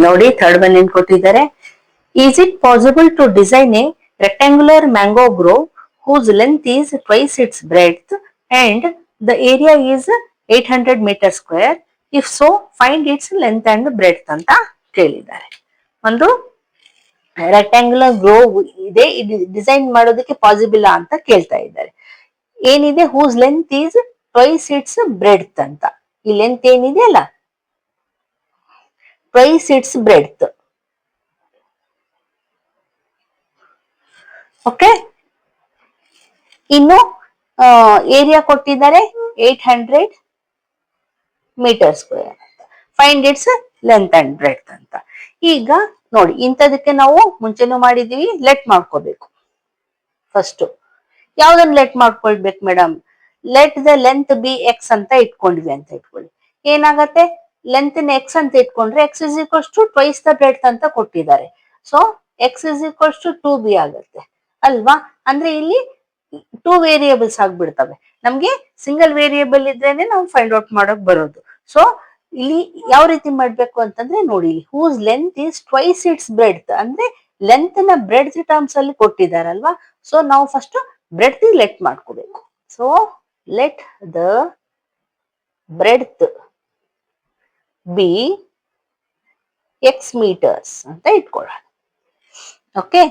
ನೋಡಿ third one ಏನ್ ಕೊಟ್ಟಿದ್ದಾರೆ. Is it possible to design a rectangular mango grove whose length is twice its breadth and the area is 800 meter square? If so, find its length and breadth ಅಂತ ಕೇಳಿದ್ದಾರೆ. ಒಂದು rectangular grove ಇದೆ, design ಮಾಡೋದಕ್ಕೆ possible ಅಂತ ಕೇಳ್ತಾ ಇದ್ದಾರೆ. ಏನಿದೆ, whose length is twice its breadth ಅಂತ. ಈ ಲೆಂತ್ ಏನಿದೆ ಅಲ್ಲ, ಟ್ವೈಸ್ ಇಟ್ಸ್ ಬ್ರೆಡ್ತ್. ಓಕೆ, ಇನ್ನು ಏರಿಯಾ ಕೊಟ್ಟಿದ್ದಾರೆ 800 ಮೀಟರ್ ಸ್ಕ್ವೇರ್ ಅಂತ. Find its length and breadth ಅಂತ. ಈಗ ನೋಡಿ, ಇಂಥದಕ್ಕೆ ನಾವು ಮುಂಚೆನೂ ಮಾಡಿದೀವಿ, ಲೆಟ್ ಮಾಡ್ಕೋಬೇಕು. ಫಸ್ಟ್ ಯಾವ್ದನ್ನ ಲೆಟ್ ಮಾಡ್ಕೊಳ್ಬೇಕು madam? Let the length be x ಅಂತ ಇಟ್ಕೊಂಡಿವಿ ಅಂತ ಇಟ್ಕೊಳ್ಳಿ. ಏನಾಗತ್ತೆ, ಲೆಂತ್ ಎಕ್ಸ್ ಅಂತ ಇಟ್ಕೊಂಡ್ರೆ x is equals to twice the breadth ಅಂತ ಕೊಟ್ಟಿದ್ದಾರೆ. So x is equals to 2b ಆಗುತ್ತೆ ಅಲ್ವಾ? ಅಂದ್ರೆ ಇಲ್ಲಿ 2 ವೇರಿಯೇಬಲ್ಸ್ ಆಗ್ಬಿಡ್ತವೆ. ನಮ್ಗೆ ಸಿಂಗಲ್ ವೇರಿಯೇಬಲ್ ಇದ್ರೇನೆ ನಾವು ಫೈಂಡ್ ಔಟ್ ಮಾಡಕ್ ಬರೋದು. ಸೊ ಇಲ್ಲಿ ಯಾವ ರೀತಿ ಮಾಡ್ಬೇಕು ಅಂತಂದ್ರೆ ನೋಡಿ, whose length is twice its breadth ಅಂದ್ರೆ ಲೆಂತ್ ನ ಬ್ರೆಡ್ತ್ ಟರ್ಮ್ಸ್ ಅಲ್ಲಿ ಕೊಟ್ಟಿದಾರಲ್ವಾ. ಸೊ ನಾವು ಫಸ್ಟ್ ಬ್ರೆಡ್ತ್ ಲೆಟ್ ಮಾಡ್ಕೋಬೇಕು. So let the breadth be x meters ಅಂತ ಇಟ್ಕೊಳ್ಳೋಣ. Okay,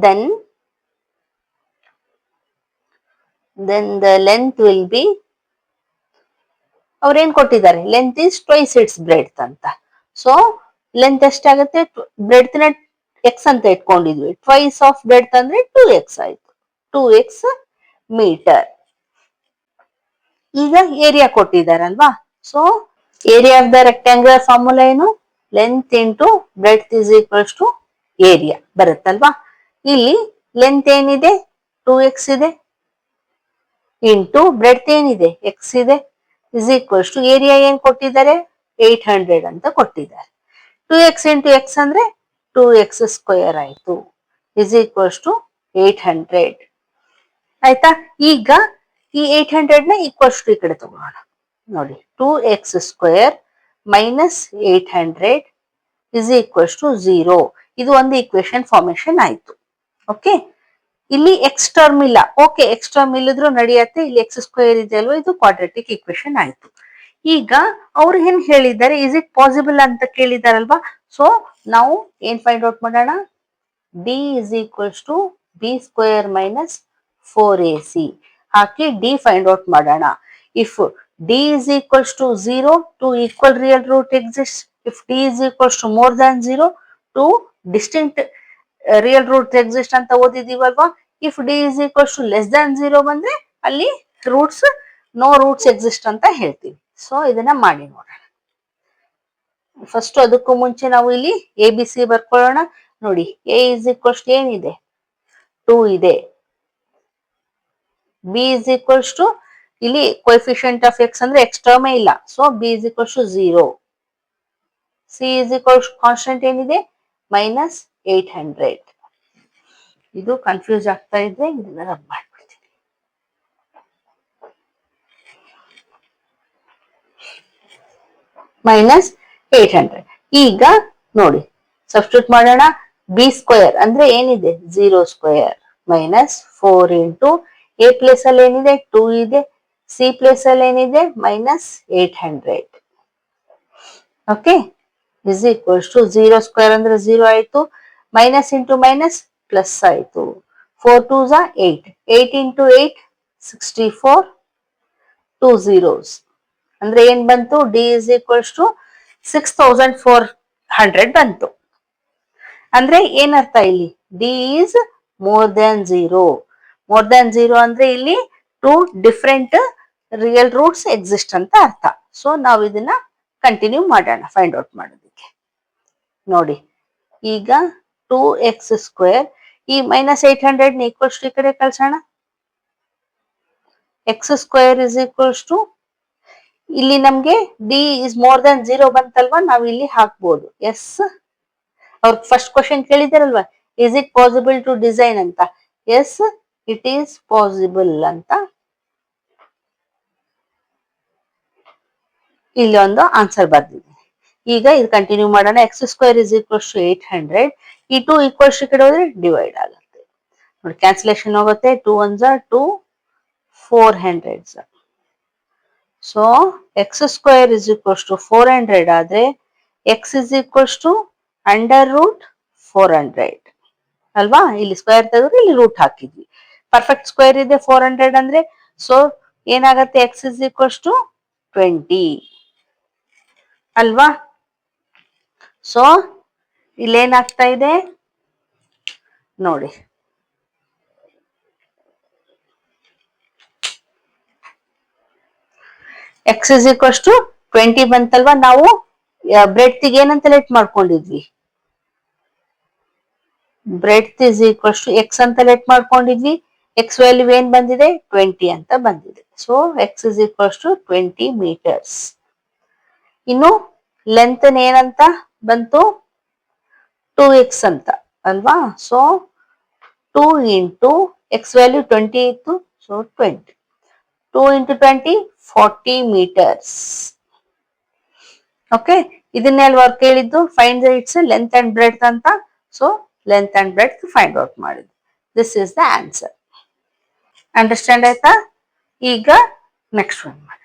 then the length will be, ಅವ್ರೇನ್ ಕೊಟ್ಟಿದ್ದಾರೆ, length is twice its breadth ಅಂತ. ಸೊ ಲೆಂತ್ ಎಷ್ಟಾಗುತ್ತೆ, ಬ್ರೆಡ್ತ್ ನ ಎಕ್ಸ್ ಅಂತ ಇಟ್ಕೊಂಡಿದ್ವಿ, ಟ್ವೈಸ್ ಆಫ್ ಬ್ರೆಡ್ತ್ ಅಂದ್ರೆ 2x ಆಯ್ತು, 2x ಮೀಟರ್. ಈಗ ಏರಿಯಾ ಕೊಟ್ಟಿದಾರಲ್ವಾ. So area of the rectangular formula ಏನು, length into breadth is equals to area ಬರುತ್ತಲ್ವಾ. ಇಲ್ಲಿ ಲೆಂತ್ ಏನಿದೆ 2x ಇದೆ, ಇಂಟು ಬ್ರೆಡ್ತ್ ಏನಿದೆ ಎಕ್ಸ್ ಇದೆ, ಇಸ್ ಈಕ್ವಲ್ಸ್ ಟು ಏರಿಯಾ ಏನ್ ಕೊಟ್ಟಿದ್ದಾರೆ 800 ಅಂತ ಕೊಟ್ಟಿದ್ದಾರೆ. 2x ಇಂಟು ಎಕ್ಸ್ ಅಂದ್ರೆ 2x ಸ್ಕ್ವೇರ್ ಆಯ್ತು, ಇಸ್ ಈಕ್ವಲ್ಸ್ ಟು 800 ಆಯ್ತಾ. ಈಗ ಈ 800 ನ ಈಕ್ವಲ್ಸ್ ಟು ಈ ಕಡೆ ತಗೋಣ. ನೋಡಿ, 2x square minus 800 is equals to 0. ಇದು ಒಂದು ಈಕ್ವೇಶನ್ ಫಾರ್ಮೇಶನ್ ಆಯ್ತು. ಓಕೆ, ಇಲ್ಲಿ ಎಕ್ಸ್ ಟರ್ಮ್ ಇಲ್ಲ. ಓಕೆ, ಎಕ್ಸ್ ಟರ್ಮ್ ಇಲ್ಲಿದ್ರು ನಡೆಯತ್ತೆ. ಇಲ್ಲಿ ಎಕ್ಸ್ ಸ್ಕ್ವೇರ್ ಇದೆ ಅಲ್ವಾ, ಇದು ಕ್ವಾಡ್ರಾಟಿಕ್ ಈಕ್ವೇಶನ್ ಆಯ್ತು. ಈಗ ಅವ್ರು ಏನ್ ಹೇಳಿದ್ದಾರೆ, ಇಸ್ ಇಟ್ ಪಾಸಿಬಲ್ ಅಂತ ಕೇಳಿದಾರಲ್ವಾ. ಸೊ ನಾವು ಏನ್ ಫೈಂಡ್ ಔಟ್ ಮಾಡೋಣ, D is equals to B square minus 4ac ಹಾಕಿ ಡಿ ಫೈಂಡ್ ಔಟ್ ಮಾಡೋಣ. If D is equals to 0, two equal real root exist. If D is equals to more than 0, two distinct real root exist ಅಂತ ಓದಿದೀವಲ್ವಾ. If D is equals to less than 0 ಬಂದ್ರೆ ಅಲ್ಲಿ roots no roots exist ಅಂತ ಹೇಳ್ತೀವಿ. So ಇದನ್ನ ಮಾಡಿ ನೋಡೋಣ. First ಅದಕ್ಕೂ ಮುಂಚೆ ನಾವು ಇಲ್ಲಿ ಎ ಬಿ ಸಿ ಬರ್ಕೊಳ್ಳೋಣ. ನೋಡಿ, ಎ ಇಸ್ ಈಕ್ವಲ್ಸ್ ಟು ಏನಿದೆ 2 ಇದೆ, ಬಿ ಇಸ್ ಈಕ್ವಲ್ಸ್ ಟು ಇಲ್ಲಿ ಕೋಎಫಿಷಿಯಂಟ್ ಆಫ್ ಎಕ್ಸ್ ಅಂದ್ರೆ ಎಕ್ಸ್ ಟರ್ಮೇ ಇಲ್ಲ. So b is equals to 0. C is equals constant ಏನಿದೆ ಮೈನಸ್ 800. ಇದು ಕನ್ಫ್ಯೂಸ್ ಆಗ್ತಾ ಇದ್ರೆ ಇದನ್ನ ರಬ್ ಮಾಡ್ಬಿಡ್ತೀನಿ. ಮೈನಸ್ 800. ಈಗ ನೋಡಿ ಸಬ್ಸ್ಟಿಟ್ಯೂಟ್ ಮಾಡೋಣ. ಬಿ ಸ್ಕ್ವೇರ್ ಅಂದ್ರೆ ಏನಿದೆ 0 square minus 4 into a place ಅಲ್ಲಿ ಏನಿದೆ 2 ಇದೆ, ಸಿ ಪ್ಲೇಸ್ ಅಲ್ಲಿ ಏನಿದೆ minus 800. Okay, is equals to 0 square ಅಂದ್ರೆ 0 ಆಯ್ತು, ಮೈನಸ್ ಇಂಟು ಮೈನಸ್ ಪ್ಲಸ್ ಆಯ್ತು. 4 2s are 8, 8 into 8 64, 2 zeros ಅಂದ್ರೆ ಏನ್ ಬಂತು, ಡಿ ಇಸ್ ಈಕ್ವಲ್ಸ್ ಟು 6400 ಬಂತು. ಅಂದ್ರೆ ಏನರ್ಥ ಇಲ್ಲಿ, D is more than 0. More than 0 ಅಂದ್ರೆ ಇಲ್ಲಿ 2 ಡಿಫ್ರೆಂಟ್ ರಿಯಲ್ ರೂಟ್ಸ್ ಎಕ್ಸಿಸ್ಟ್ ಅಂತ ಅರ್ಥ. ಸೊ ನಾವು ಇದನ್ನ ಕಂಟಿನ್ಯೂ ಮಾಡೋಣ ಫೈಂಡ್ ಔಟ್ ಮಾಡೋದಕ್ಕೆ. ನೋಡಿ, ಈಗ 2x ಸ್ಕ್ವೇರ್ ಈ ಮೈನಸ್ 800 ಈಕ್ವಲ್ಸ್ ಟು ಈ ಕಡೆ ಕಳ್ಸೋಣ. X square is equals to ಇಲ್ಲಿ ನಮ್ಗೆ ಡಿ ಇಸ್ ಮೋರ್ ದನ್ 0 ಬಂತಲ್ವಾ, ನಾವ್ ಇಲ್ಲಿ ಹಾಕ್ಬೋದು ಎಸ್. ಅವ್ರ ಫಸ್ಟ್ ಕ್ವಶನ್ ಕೇಳಿದಾರಲ್ವಾ, is it possible to design ಅಂತ. ಎಸ್, ಇಟ್ ಈಸ್ ಪಾಸಿಬಲ್ ಅಂತ ಇಲ್ಲಿ ಒಂದು ಆನ್ಸರ್ ಬರ್ದಿದ್ದೀನಿ. ಈಗ ಇದು ಕಂಟಿನ್ಯೂ ಮಾಡೋಣ. X square is equals to 800. ಈ 2 ಈಕ್ವಲ್ಸ್ ಈ ಕಡೆ ಹೋದ್ರೆ ಡಿವೈಡ್ ಆಗುತ್ತೆ ನೋಡಿ, ಕ್ಯಾನ್ಸಲೇಷನ್ ಹೋಗುತ್ತೆ. 2 1 2, 400. So x square is equals to 400 ಆದ್ರೆ x is equals to under root 400 ಅಲ್ವಾ? ಇಲ್ಲಿ ಸ್ಕ್ವೇರ್ ತೆಗೆದ್ರೆ ಇಲ್ಲಿ ರೂಟ್ ಹಾಕಿದ್ವಿ. ಪರ್ಫೆಕ್ಟ್ ಸ್ಕ್ವೇರ್ ಇದೆ 400 ಅಂದ್ರೆ. ಸೊ ಏನಾಗತ್ತೆ, ಎಕ್ಸ್ ಇಸ್ ಈಕ್ವಲ್ಸ್ ಟು 20 ಅಲ್ವಾ? ಸೊ ಇಲ್ಲೇನಾಗ್ತಾ ಇದೆ ನೋಡಿ, ಎಕ್ಸ್ ಇಸ್ ಈಕ್ವಲ್ಸ್ ಟು 20 ಬಂತಲ್ವಾ? ನಾವು ಬ್ರೆಡ್ತಿಗೆ ಏನಂತ ಲೆಟ್ ಮಾಡ್ಕೊಂಡಿದ್ವಿ? Breadth is equals to x ಅಂತ ಲೆಟ್ ಮಾಡ್ಕೊಂಡಿದ್ವಿ. ಎಕ್ಸ್ ವ್ಯಾಲ್ಯೂ ಏನ್ ಬಂದಿದೆ? 20 ಅಂತ ಬಂದಿದೆ. So x is equals to 20 metres. ಇನ್ನು ಲೆಂತ್ ಏನಂತ ಬಂತು? 2x ಅಂತ ಅಲ್ವಾ? ಸೊ 2 ಇಂಟು ಎಕ್ಸ್ ವ್ಯಾಲ್ಯೂ 20 ಇತ್ತು, ಸೊ 20. 2 into 20 40 metres. ಓಕೆ, ಇದನ್ನೇ ಅಲ್ವಾ ಅವ್ರು ಕೇಳಿದ್ದು, find the its length and breadth ಅಂತ. So length and breadth find out ಮಾಡಿದ್ವಿ. This is the answer. Understand ಆಯ್ತಾ? ಈಗ ನೆಕ್ಸ್ಟ್ ಒನ್ ಮಾಡಿ.